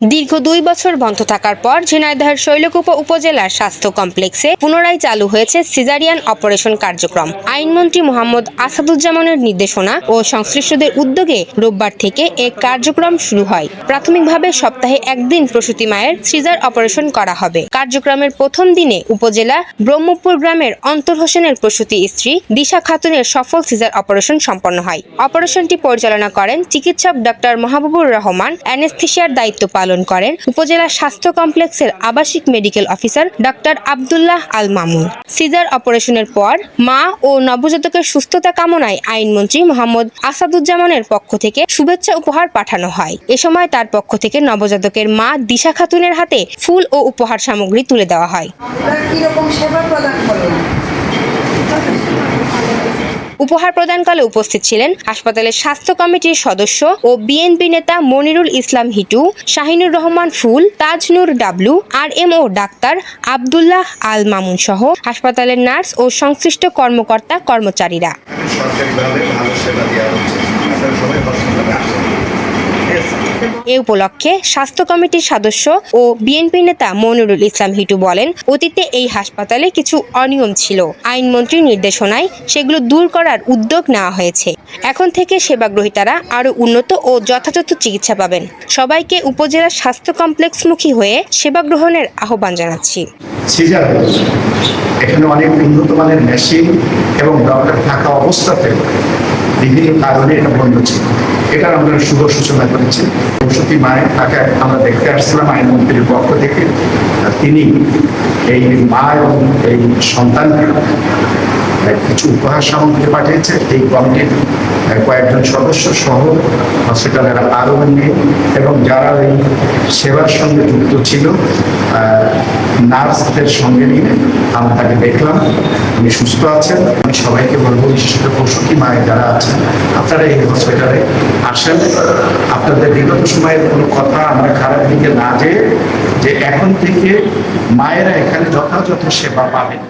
দীর্ঘ 2 বছর বন্ধ থাকার পর ঝিনাইদহের শৈলকুপা উপজেলার স্বাস্থ্য কমপ্লেক্সে পুনরায় চালু হয়েছে সিজারিয়ান অপারেশন কার্যক্রম। আইনমন্ত্রী মোহাম্মদ আসাদুজ্জামানের নির্দেশনা ও সংশ্লিষ্টদের উদ্যোগে রোববার থেকে এ কার্যক্রম শুরু হয়। প্রাথমিকভাবে সপ্তাহে একদিন প্রসূতি মায়ের সিজার অপারেশন করা হবে। কার্যক্রমের প্রথম দিনে উপজেলা ব্রহ্মপুর গ্রামের অন্তর হোসেনের প্রসূতি স্ত্রী দিশা খাতুনের সফল সিজার অপারেশন সম্পন্ন হয়। অপারেশনটি পরিচালনা করেন চিকিৎসক ডক্টর মাহবুবুর রহমান। অ্যানেস্থেশিয়ার দায়িত্ব পালন করেন উপজেলা স্বাস্থ্য কমপ্লেক্সের আবাসিক medical officer doctor Abdullah Al Mamun. Caesar অপারেশনের পর মা ও নবজাতকের সুস্থতা কামনায় আইনমন্ত্রী মোহাম্মদ আসাদুজ্জামানের পক্ষ থেকে শুভেচ্ছা উপহার পাঠানো হয়। এ সময় তার পক্ষ থেকে নবজাতকের মা দিশা খাতুনের হাতে ফুল ও উপহার সামগ্রী তুলে দেওয়া হয়। উপহার প্রদানকালে উপস্থিত ছিলেন হাসপাতালের স্বাস্থ্য কমিটির সদস্য ও বিএনপি নেতা মনিরুল ইসলাম হিটু, শাহিনুর রহমান ফুল, তাজনুর ডাবলু, RMO ডাক্তার আব্দুল্লাহ আল মামুন সহ হাসপাতালের নার্স ও সংশ্লিষ্ট কর্মকর্তা কর্মচারীরা। এ উপলক্ষে স্বাস্থ্য কমিটির সদস্য ও বিএনপি নেতা মনিরুল ইসলাম হিটু বলেন, অতীতে এই হাসপাতালে কিছু অনিয়ম ছিল। আইনমন্ত্রীর নির্দেশনায় সেগুলো দূর করার উদ্যোগ নেওয়া হয়েছে। এখন থেকে সেবাগ্রহীতারা আরও উন্নত ও যথাযথ চিকিৎসা পাবেন। সবাইকে উপজেলা স্বাস্থ্য কমপ্লেক্সমুখী হয়ে সেবা গ্রহণের আহ্বান জানাচ্ছি। এখানে অনেক উন্নত মানের মেশিন এবং ডক্টর থাকা অবস্থাতে বিভিন্ন কারণে এটা বন্ধ ছিল। এটার আমরা শুভ সূচনা করেছি। প্রসূতি মায়ের তাকে আমরা দেখতে আসছিলাম আইনমন্ত্রীর পক্ষ থেকে। তিনি এই মা এবং এই সন্তানকে কিছু উপহার সামগ্রী পাঠিয়েছে। এই কমিটির কয়েকজন সদস্য সহ হসপিটালের আরও নিয়ে এবং যারা এই সেবার সঙ্গে যুক্ত ছিল নার্সদের সঙ্গে নিয়ে আমরা তাকে দেখলাম। উনি সুস্থ আছেন। আমি সবাইকে বলবো, বিশেষত প্রসূতি মায়ের যারা আছেন, আপনারা এই হসপিটালে আসেন। আপনাদের বিগত সময়ের কোনো কথা আমরা খারাপ দিকে না যেয়ে যে এখন থেকে মায়েরা এখানে যথাযথ সেবা পাবেন।